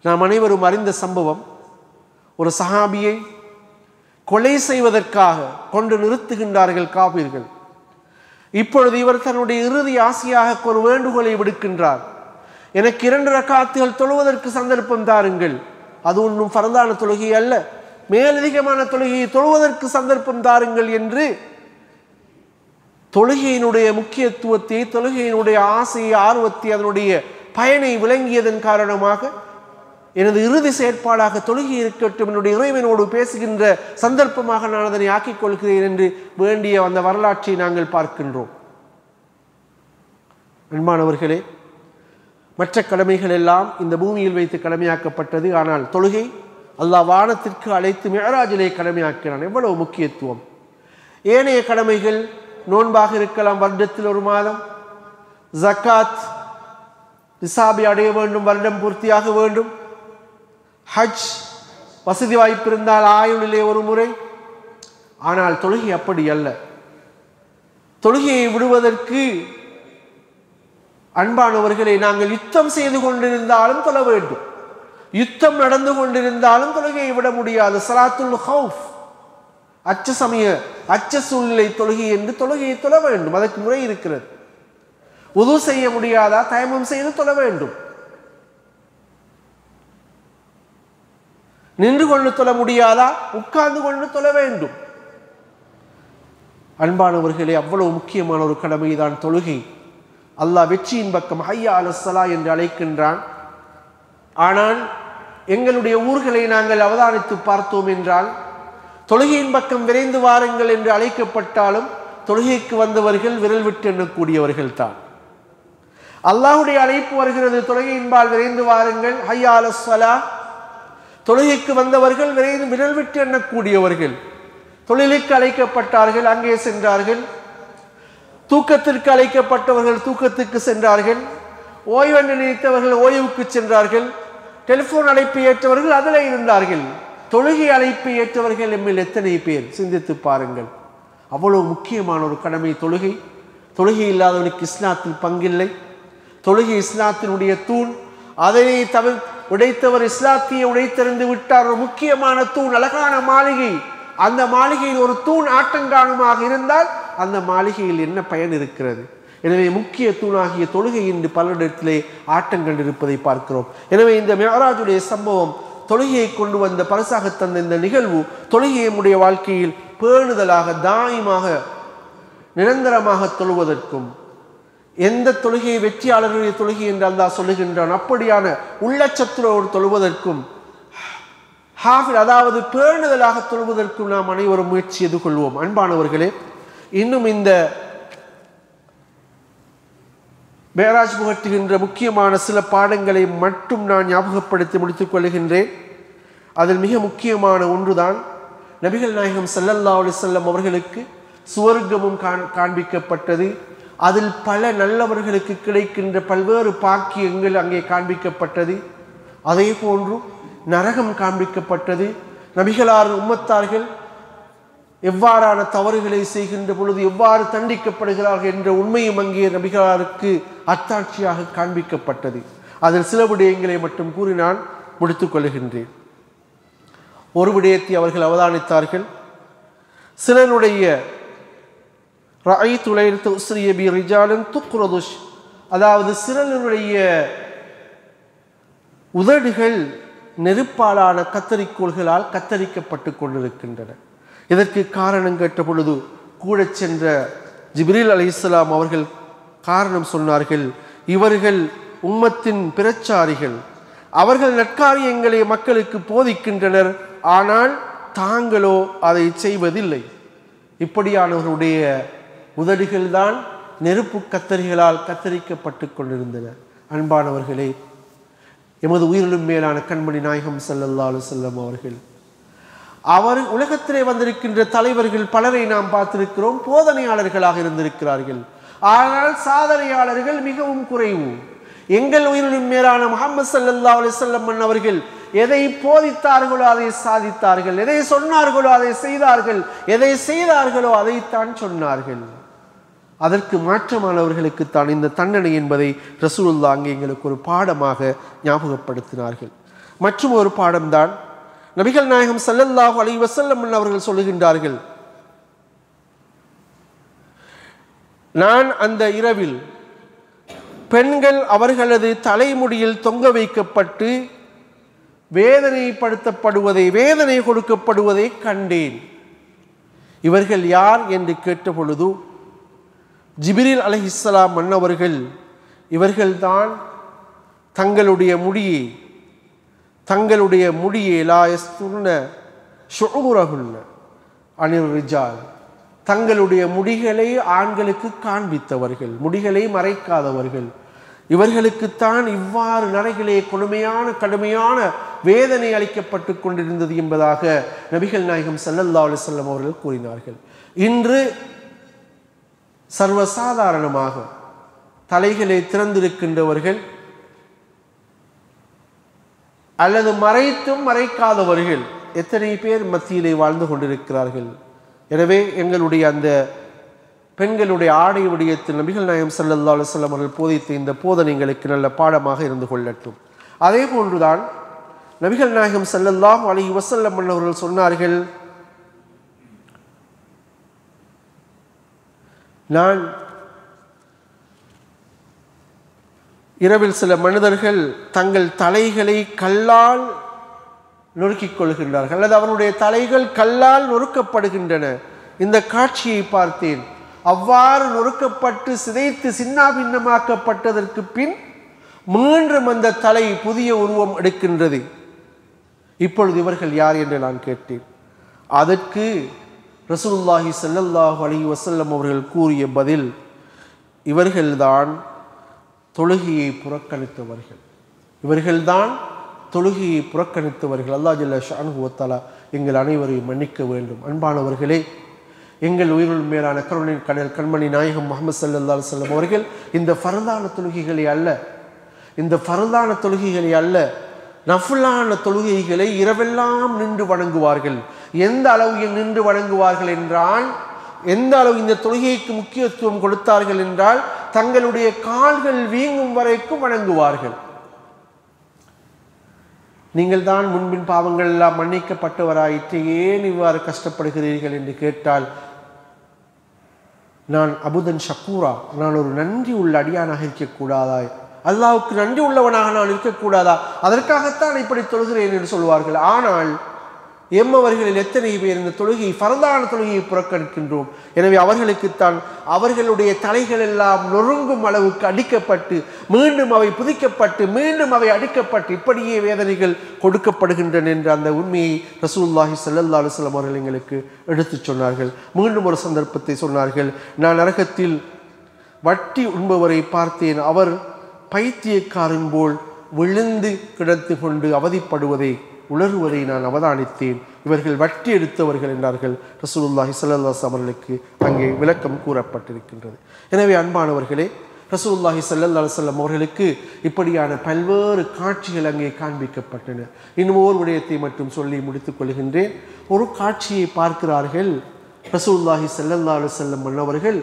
நாம் அனைவரும் அறிந்த சம்பவம், ஒரு சஹாபியை கொலை செய்வதற்காக கொண்டு நிறுத்துகின்றார்கள் காபீர்கள். இப்பொழுது இவர் தன்னுடைய இறுதி ஆசையாக ஒரு வேண்டுகோளை விடுக்கின்றார். எனக்கு 2 ரக்காத்துகள் தொழுவதற்கு சந்தர்ப்பம் தாருங்கள். அது ஒன்றும் ஃபர்தான தொழுகை அல்ல, மேலதிகமான தொழுகையை தொழுவதற்கு சந்தர்ப்பம் தாருங்கள் என்று தொழுகையினுடைய முக்கியத்துவத்தை, தொழுகையினுடைய ஆசையை, ஆர்வத்தை, அதனுடைய பயனை விளங்கியதன் காரணமாக எனது இறுதி செயற்பாடாக தொழுகை இருக்கட்டும், என்னுடைய இறைவனோடு பேசுகின்ற சந்தர்ப்பமாக நான் அதனை ஆக்கிக் கொள்கிறேன் என்று வேண்டிய அந்த வரலாற்றை நாங்கள் பார்க்கின்றோம். அன்பானவர்களே, மற்ற கடமைகள் எல்லாம் இந்த பூமியில் வைத்து கடமையாக்கப்பட்டது. ஆனால் தொழுகை அல்லாஹ் வானத்திற்கு அழைத்து மிஅராஜிலே கடமையாக்கினான். எவ்வளவு முக்கியத்துவம்! ஏனைய கடமைகள் நோன்பாக இருக்கலாம், வருடத்தில் 1 மாதம், ஜக்காத் நிசாபை அடைய வேண்டும், வருடம் பூர்த்தியாக வேண்டும், ஹஜ் வசதி வாய்ப்பு இருந்தால் ஆயுளிலே 1 முறை. ஆனால் தொழுகை அப்படி அல்ல. தொழுகையை விடுவதற்கு அன்பானவர்களை, நாங்கள் யுத்தம் செய்து கொண்டிருந்தாலும் தொழ வேண்டும், யுத்தம் நடந்து கொண்டிருந்தாலும் தொழுகையை விட முடியாது. ஸலாத்துல் ஹவுஃப், அச்ச சமய அச்ச சூழ்நிலை தொழுகை என்று தொழுகையை தொழ வேண்டும். அதற்கு முறை இருக்கிறது. உது செய்ய முடியாதா, தயமம் செய்து தொழ வேண்டும். நின்று கொண்டு தொழ முடியாதா, உட்கார்ந்து கொண்டு தொழ வேண்டும். அன்பானவர்களே, அவ்வளவு முக்கியமான ஒரு கடமைதான் தொழுகை. அல்லாஹ் வெற்றியின் பக்கம் ஹய்யா அலஸ் ஸலா என்று அழைக்கின்றான். ஆனால் எங்களுடைய ஊர்களை நாங்கள் அவதானித்து பார்த்தோம் என்றால், தொழுகையின் பக்கம் விரைந்து வாருங்கள் என்று அழைக்கப்பட்டாலும் தொழுகைக்கு வந்தவர்கள் விரல் விட்டு எண்ணக்கூடியவர்கள் தான். அல்லாஹ்வுடைய அழைப்பு வருகிறது, தொழுகையின்பால் விரைந்து வாருங்கள், ஹய்யா அலஸ் ஸலா. தொழுகைக்கு வந்தவர்கள் விரல் விட்டு எண்ணக்கூடியவர்கள். தொழிலுக்கு அழைக்கப்பட்டார்கள், அங்கே சென்றார்கள். தூக்கத்திற்கு அழைக்கப்பட்டவர்கள் தூக்கத்துக்கு சென்றார்கள். ஓய்வென்று நினைத்தவர்கள் ஓய்வுக்கு சென்றார்கள். டெலிபோன் அழைப்பு ஏற்றவர்கள் அதில் இருந்தார்கள். தொழுகை அழைப்பு ஏற்றவர்கள் எம்மில் எத்தனை பேர்? சிந்தித்து பாருங்கள். அவ்வளவு முக்கியமான ஒரு கடமை தொழுகை. தொழுகை இல்லாதவனுக்கு இஸ்லாத்தில் பங்கில்லை. தொழுகை இஸ்லாத்தினுடைய தூண். அதனை உடைத்தவர் இஸ்லாத்தியை உடைத்தெறிந்து விட்டார். ஒரு முக்கியமான தூண், அழகான மாளிகை. அந்த மாளிகையில் ஒரு தூண் ஆட்டங்காணுமாக இருந்தால் அந்த மாளிகையில் என்ன பயன் இருக்கிறது? எனவே முக்கிய தூணாகிய தொழுகை இன்று பலரிடத்திலே ஆட்டங்கள் இருப்பதை பார்க்கிறோம். எனவே இந்த மிஅராஜுடைய சம்பவம், தொழுகையை கொண்டு வந்த பரிசாக தந்த இந்த நிகழ்வு, தொழுகையுடைய வாழ்க்கையில் பேணுதலாக, தாயமாக, நிரந்தரமாக தொழுவதற்கும், எந்த தொழுகையை வெற்றியாளர்களுடைய தொழுகை என்று அல்லாஹ் சொல்லுகின்றான் அப்படியான உள்ளச்சத்துரோடு தொழுவதற்கும், ஹாஃபில் அதாவது பேணுதலாக தொழுவதற்கும் நாம் அனைவரும் முயற்சி எதிர்கொள்வோம். அன்பானவர்களே, இன்னும் இந்த மேராஜ் புகட்டுகின்ற முக்கியமான சில பாடங்களை மட்டும் நான் ஞாபகப்படுத்தி முடித்துக் கொள்கின்றேன். அதில் மிக முக்கியமான ஒன்றுதான், நபிகள் நாயகம் ஸல்லல்லாஹு அலைஹி வஸல்லம் அவர்களுக்கு சுவர்க்கமும் காண்பிக்கப்பட்டது. அதில் பல நல்லவர்களுக்கு கிடைக்கின்ற பல்வேறு பாக்கியங்கள் அங்கே காண்பிக்கப்பட்டது. அதே போன்று நரகம் காண்பிக்கப்பட்டது. நபிகளார் உம்மத்தார்கள் எவ்வாறான தவறுகளை செய்கின்ற பொழுது எவ்வாறு தண்டிக்கப்படுகிறார்கள் என்ற உண்மையும் அங்கே நபிகளாருக்கு அத்தாட்சியாக காண்பிக்கப்பட்டது. அதில் சில விடயங்களை மட்டும் கூறி நான் முடித்துக் கொள்கின்றேன். ஒரு விடயத்தை அவர்கள் அவதானித்தார்கள். சிலருடைய அதாவது சிலருடைய உதடுகள் நெருப்பாலான கத்தரிக்கோள்களால் கத்தரிக்கப்பட்டு கொண்டிருக்கின்றன. இதற்கு காரணம் கேட்ட பொழுது கூட சென்ற ஜிப்ரீல் அலைஹிஸ்ஸலாம் அவர்கள் காரணம் சொன்னார்கள், இவர்கள் உம்மத்தின் பிரச்சாரிகள், அவர்கள் நற்காரியங்களை மக்களுக்கு போதிக்கின்றனர், ஆனால் தாங்களோ அதை செய்வதில்லை. இப்படியானவர்களுடைய உதடுகள் தான் நெருப்பு கத்தரிகளால் கத்தரிக்கப்பட்டு கொண்டிருந்தன. அன்பானவர்களே, எமது உயிரிலும் மேலான கண்மணி நாயகம் ஸல்லல்லாஹு அலைஹி வஸல்லம் அவர்கள், அவர் உலகத்திலே வந்திருக்கின்ற தலைவர்கள் பலரை நாம் பார்த்திருக்கிறோம், போதனையாளர்களாக இருந்திருக்கிறார்கள். ஆனால் சாதனையாளர்கள் மிகவும் குறைவு. எங்கள் உயிரிலும் மேலான முஹம்மது ஸல்லல்லாஹு அலைஹி வஸல்லம் அவர்கள் எதை போதித்தார்களோ அதை சாதித்தார்கள், எதை சொன்னார்களோ அதை செய்தார்கள், எதை செய்தார்களோ அதைத்தான் சொன்னார்கள். அதற்கு மாற்றமானவர்களுக்கு தான் இந்த தண்டனை என்பதை ரசூலுல்லாஹ் அங்கே எங்களுக்கு ஒரு பாடமாக ஞாபகப்படுத்தினார்கள். மற்றும் ஒரு பாடம்தான் நபிகள் நாயகம் ஸல்லல்லாஹு அலைஹி வஸல்லம் அவர்கள் சொல்லுகின்றார்கள், நான் அந்த இரவில் பெண்கள் அவர்களது தலைமுடியில் தொங்க வைக்கப்பட்டு வேதனைப்படுத்தப்படுவதை, வேதனை கொடுக்கப்படுவதை கண்டேன். இவர்கள் யார் என்று கேட்ட பொழுது ஜிப்ரீல் அலைஹிஸ்ஸலாம் மன்னவர்கள், இவர்கள்தான் தங்களுடைய முடியை லா யஸ்துர்ன ஷுஊரஹுன்ன அனிர் ரிஜால், தங்களுடைய முடிகளை ஆண்களுக்கு காண்பித்தவர்கள், முடிகளை மறைக்காதவர்கள், இவர்களுக்குத்தான் இவ்வாறு நரகிலே கடுமையான வேதனை அளிக்கப்பட்டு கொண்டிருந்தது என்பதாக நபிகள் நாயகம் ஸல்லல்லாஹு அலைஹி வஸல்லம் அவர்கள் கூறினார்கள். இன்று சர்வசாதாரணமாக தலைகளை திறந்திருக்கின்றவர்கள் அல்லது மறைத்தும் மறைக்காதவர்கள் எத்தனை பேர் மத்தியிலே வாழ்ந்து கொண்டிருக்கிறார்கள். எனவே எங்களுடைய அந்த பெண்களுடைய ஆடை விடயத்தில் நபிகள் நாயகம் ஸல்லல்லாஹு அலைஹி வஸல்லம் அவர்கள் போதித்த இந்த போதனைகளுக்கு நல்ல பாடமாக இருந்து கொள்ளட்டும். அதே போன்றுதான் நபிகள் நாயகம் ஸல்லல்லாஹு அலைஹி வஸல்லம் அவர்கள் சொன்னார்கள், நான் இரவில் சில மனிதர்கள் தங்கள் தலைகளை கல்லால் நொறுக்கிக் கொள்கின்றார்கள், அல்லது அவருடைய தலைகள் கல்லால் நொறுக்கப்படுகின்றன. இந்த காட்சியை பார்த்தேன். அவ்வாறு நொறுக்கப்பட்டு சிதைத்து சின்னாபின்னமாக்கப்பட்டதற்கு பின் மீண்டும் அந்த தலை புதிய உருவம் எடுக்கின்றது. இப்பொழுது இவர்கள் யார் என்று நான் கேட்டேன். அதற்கு ரசூலுல்லாஹி ஸல்லல்லாஹு அலைஹி வஸல்லம் அவர்கள் கூறிய பதில், இவர்கள்தான் தொழுகையை புறக்கணித்தவர்கள், இவர்கள்தான் தொழுகையை புறக்கணித்தவர்கள். அல்லாஹ் ஜல்ல ஷஅனுஹு வ தஆலா எங்கள் அனைவரையும் மன்னிக்க வேண்டும். அன்பானவர்களே, எங்கள் உயிருள் மேலான கருணையின் கடல் கண்மணி நாயகம் முஹம்மது ஸல்லல்லாஹு அலைஹி வஸல்லம் அவர்கள் இந்த ஃபர்தான தொழுகைகளை அல்ல, நஃபிலான தொழுகைகளை இரவெல்லாம் நின்று வணங்குவார்கள். எந்த அளவில் நின்று வணங்குவார்கள் என்றால், எந்த அளவு இந்த தொழுகைக்கு முக்கியத்துவம் கொடுத்தார்கள் என்றால், தங்களுடைய கால்கள் வீங்கும் வரைக்கும் வணங்குவார்கள். நீங்கள் தான் முன்பின் பாவங்கள் எல்லாம் மன்னிக்கப்பட்டவராயிற்று, ஏன் இவ்வாறு கஷ்டப்படுகிறீர்கள் என்று கேட்டால், நான் அபுதன் ஷக்கூரா, நான் ஒரு நன்றி உள்ள அடியானாக இருக்கக்கூடாதா, அல்லாஹ்வுக்கு நன்றி உள்ளவனாக நான் இருக்கக்கூடாதா, அதற்காகத்தான் இப்படி தொழுகிறேன் என்று சொல்வார்கள். ஆனால் எம்மவர்களில் எத்தனை பேர் இந்த தொழுகை ஃபர்தான தொழுகையை புறக்கணிக்கின்றோம். எனவே அவர்களுக்குத்தான் அவர்களுடைய தலைகள் எல்லாம் நொறுங்கும் அளவுக்கு அடிக்கப்பட்டு, மீண்டும் அவை புதிக்கப்பட்டு, மீண்டும் அவை அடிக்கப்பட்டு, இப்படியே வேதனைகள் கொடுக்கப்படுகின்றன என்ற அந்த உண்மையை ரசூலுல்லாஹி ஸல்லல்லாஹு அலைஹி வஸல்லம் அவர்கள் எங்களுக்கு எடுத்துச் சொன்னார்கள். மீண்டும் ஒரு சந்தர்ப்பத்தை சொன்னார்கள், நான் நரகத்தில் வட்டி உண்பவரை பார்த்தேன், அவர் பைத்தியக்காரன் போல் விழுந்து கிடந்து கொண்டு அவதிப்படுவதை உளறுவதை நான் அவதானித்தேன். இவர்கள் வட்டி எடுத்தவர்கள் என்றார்கள் ரசூலுல்லாஹி ஸல்லல்லாஹு அலைஹி வஸல்லம் அவர்களுக்கு அங்கே விளக்கம் கூறப்பட்டிருக்கின்றது. எனவே அன்பானவர்களே, ரசூலுல்லாஹி ஸல்லல்லாஹு அலைஹி வஸல்லம் அவர்களுக்கு இப்படியான பல்வேறு காட்சிகள் அங்கே காண்பிக்கப்பட்டன. இன்னும் ஓர் விடயத்தை மட்டும் சொல்லி முடித்துக் கொள்கின்றேன். ஒரு காட்சியை பார்க்கிறார்கள் ரசூலுல்லாஹி ஸல்லல்லாஹு அலைஹி வஸல்லம் அவர்கள்.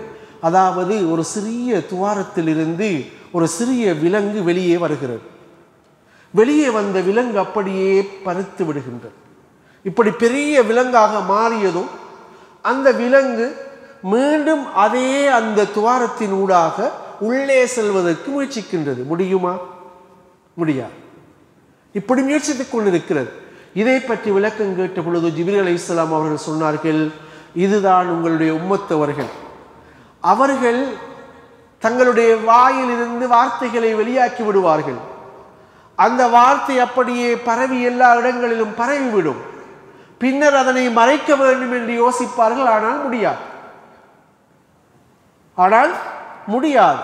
அதாவது ஒரு சிறிய துவாரத்திலிருந்து ஒரு சிறிய விலங்கு வெளியே வருகிறது. வெளியே வந்த விலங்கு அப்படியே பருத்து விடுகின்றது. இப்படி பெரிய விலங்காக மாறியதும் அந்த விலங்கு மீண்டும் அதே அந்த துவாரத்தின் ஊடாக உள்ளே செல்வதற்கு முயற்சிக்கின்றது. முடியுமா? முடியாது. இப்படி முயற்சித்துக் கொண்டிருக்கிறது. இதை பற்றி விளக்கம் கேட்ட பொழுது ஜிப்ரீல் அலைஹிஸ்ஸலாம் அவர்கள் சொன்னார்கள், இதுதான் உங்களுடைய உம்மத்தவர்கள். அவர்கள் தங்களுடைய வாயிலிருந்து வார்த்தைகளை வெளியாக்கி விடுவார்கள். அந்த வார்த்தை அப்படியே பரவி எல்லா இடங்களிலும் பரவிவிடும். பின்னர் அதனை மறைக்க வேண்டும் என்று யோசிப்பார்கள். ஆனால் முடியாது.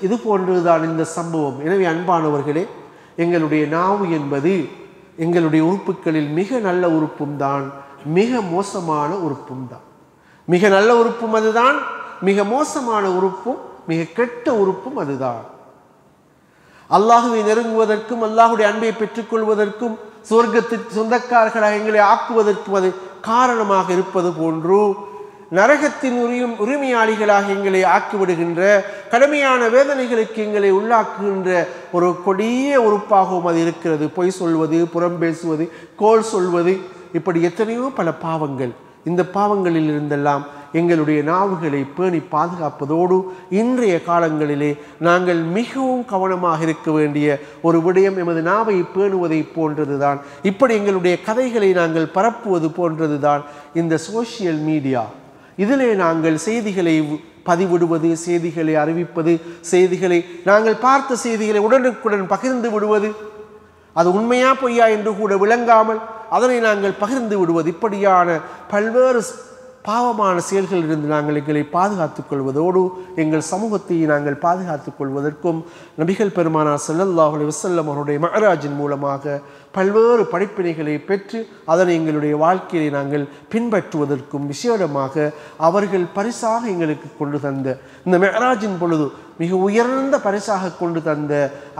இது போன்றுதான் இந்த சம்பவம். எனவே அன்பானவர்களே, எங்களுடைய நாவு என்பது எங்களுடைய உறுப்புகளில் மிக நல்ல உறுப்பும் தான், மிக மோசமான உறுப்பும் தான். மிக நல்ல உறுப்பும் அதுதான், மிக மோசமான உறுப்பும், மிக கெட்ட உறுப்பும் அதுதான். அல்லாஹுவை நெருங்குவதற்கும் அல்லாஹுடைய அன்பை பெற்றுக்கொள்வதற்கும் சொர்க்கத்திற்கு சொந்தக்காரர்களாக எங்களை ஆக்குவதற்கும் அது காரணமாக இருப்பது போன்று நரகத்தின் உரிமையாளிகளாக எங்களை ஆக்கிவிடுகின்ற, கடுமையான வேதனைகளுக்கு எங்களை உள்ளாக்குகின்ற ஒரு கொடிய உறுப்பாகவும் அது இருக்கிறது. பொய் சொல்வது, புறம் பேசுவது, கோல் சொல்வது, இப்படி எத்தனையோ பல பாவங்கள். இந்த பாவங்களில் இருந்தெல்லாம் எங்களுடைய நாவுகளை பேணி பாதுகாப்பதோடு இன்றைய காலங்களிலே நாங்கள் மிகவும் கவனமாக இருக்க வேண்டிய ஒரு விடயம் எமது நாவை பேணுவதை போன்றதுதான். இப்படி எங்களுடைய கதைகளை நாங்கள் பரப்புவது போன்றதுதான் இந்த சோசியல் மீடியா. இதிலே நாங்கள் செய்திகளை பதிவிடுவது, செய்திகளை அறிவிப்பது, செய்திகளை நாங்கள் பார்த்த செய்திகளை உடனுக்குடன் பகிர்ந்து விடுவது, அது உண்மையா பொய்யா என்று கூட விளங்காமல் அதனை நாங்கள் பகிர்ந்து விடுவது, இப்படியான பல்வேறு பாவமான செயல்களிலிருந்து நாங்கள் எங்களை பாதுகாத்துக் கொள்வதோடு எங்கள் சமூகத்தை நாங்கள் பாதுகாத்துக் கொள்வதற்கும் நபிகள் பெருமானார் ஸல்லல்லாஹு அலைஹி வஸல்லம் அவருடைய மஅராஜின் மூலமாக பல்வேறு படிப்பினைகளை பெற்று அதனை எங்களுடைய வாழ்க்கையை நாங்கள் பின்பற்றுவதற்கும் விசேடமாக அவர்கள் பரிசாக எங்களுக்கு கொண்டு தந்த இந்த மஅராஜின் பொழுது மிக உயர்ந்த பரிசாக கொண்டு தந்த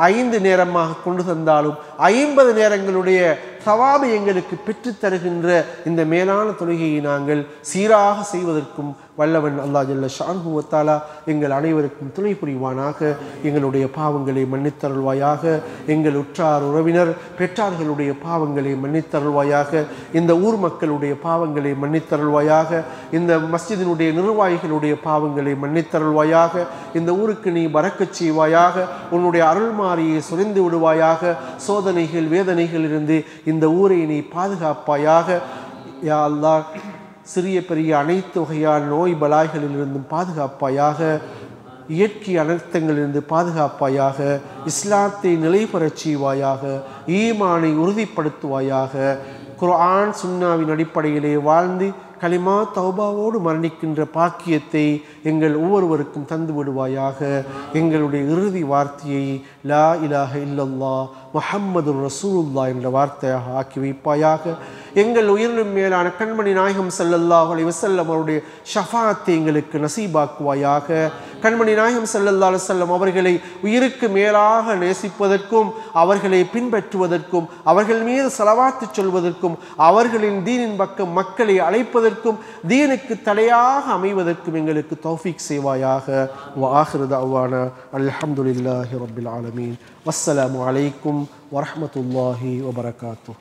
5 நேரமாக கொண்டு தந்தாலும் 50 நேரங்களுடைய சவாபை எங்களுக்கு பெற்றுத் தருகின்ற இந்த மேலான தொழுகையை நாங்கள் சீராக செய்வதற்கும் வல்லவன் அல்லாஹ் ஜல்ல ஷான்ஹு வ தஆலா எங்கள் அனைவருக்கும் துணை புரிவானாக. எங்களுடைய பாவங்களை மன்னித்தருள்வாயாக. எங்கள் உற்றார் உறவினர் பெற்றார்களுடைய பாவங்களை மன்னித்தருள்வாயாக. இந்த ஊர் மக்களுடைய பாவங்களை மன்னித்தருள்வாயாக. இந்த மஸ்ஜிதினுடைய நிர்வாகிகளுடைய பாவங்களை மன்னித்தருள்வாயாக. இந்த ஊருக்கு நீ பரக்கச் செய்வாயாக. உன்னுடைய அருள்மாரியை சுரிந்து விடுவாயாக. சோதனைகள் வேதனைகளிலிருந்து இந்த ஊரை நீ பாதுகாப்பாயாக. யா அல்லாஹ், சிறிய பெரிய அனைத்து வகையான நோய் பலாய்களிலிருந்தும் பாதுகாப்பாயாக. இயற்கை அனர்த்தங்களிலிருந்து பாதுகாப்பாயாக. இஸ்லாத்தை நிலைபெறச் செய்வாயாக. ஈமானை உறுதிப்படுத்துவாயாக. குர்ஆன் சுன்னாவின் அடிப்படையிலே வாழ்ந்து கலிமா தௌபாவோடு மரணிக்கின்ற பாக்கியத்தை எங்கள் ஒவ்வொருவருக்கும் தந்து விடுவாயாக. எங்களுடைய இறுதி வார்த்தையை லா இலாஹ இல்லல்லாஹ் முஹம்மது ரசூலுல்லாஹ் என்ற வார்த்தையாக ஆக்கி வைப்பாயாக. எங்கள் உயிரினும் மேலான கண்மணி நாயகம் ஸல்லல்லாஹு அலைஹி வஸல்லம் அவருடைய ஷஃபாத்தை எங்களுக்கு நசீபாக்குவாயாக. கண்மணி நாயகம் ஸல்லல்லாஹு அலைஹி வஸல்லம் அவர்களை உயிருக்கு மேலாக நேசிப்பதற்கும் அவர்களை பின்பற்றுவதற்கும் அவர்கள் மீது ஸலவாத்து சொல்வதற்கும் அவர்களின் தீனின் பக்கம் மக்களை அழைப்பதற்கும் தீனுக்கு தடையாக அமைவதற்கும் எங்களுக்கு தௌஃபீக் செய்வாயாக. வ ஆகிரு தஅவானா அல்ஹம்துலில்லாஹி ரப்பில் ஆலமீன். வஸ்ஸலாமு அலைக்கும் வரஹ்மத்துல்லாஹி வபரகாத்துஹு.